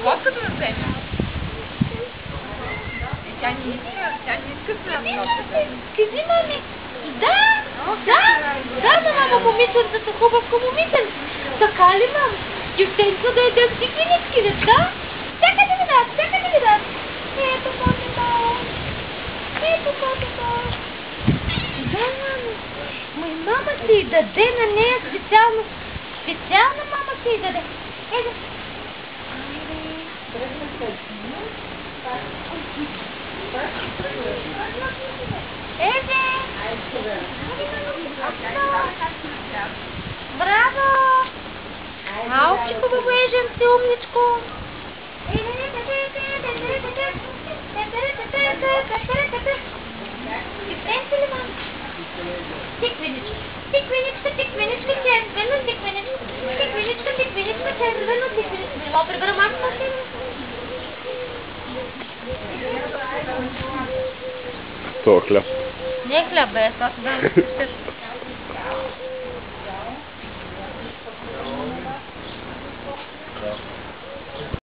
Лодката да вземе. Тя не иска с Кажи, мами. Да, мама, момиченцата, хубавко момиченце. Така ли, мама? Дюстенко да яде стиквенички, да? Чакайте ми дадат. Ето, котето. Да, мама. Май мама си даде на нея специално. Специално мама си даде. Ето. Браво! Малчико бебеженце, умничко! Тиквенце ли, мама? Тиквеничка, червено, тиквеничка. Било прибера мамата си? Това хляб. Не хляб, бе, това се да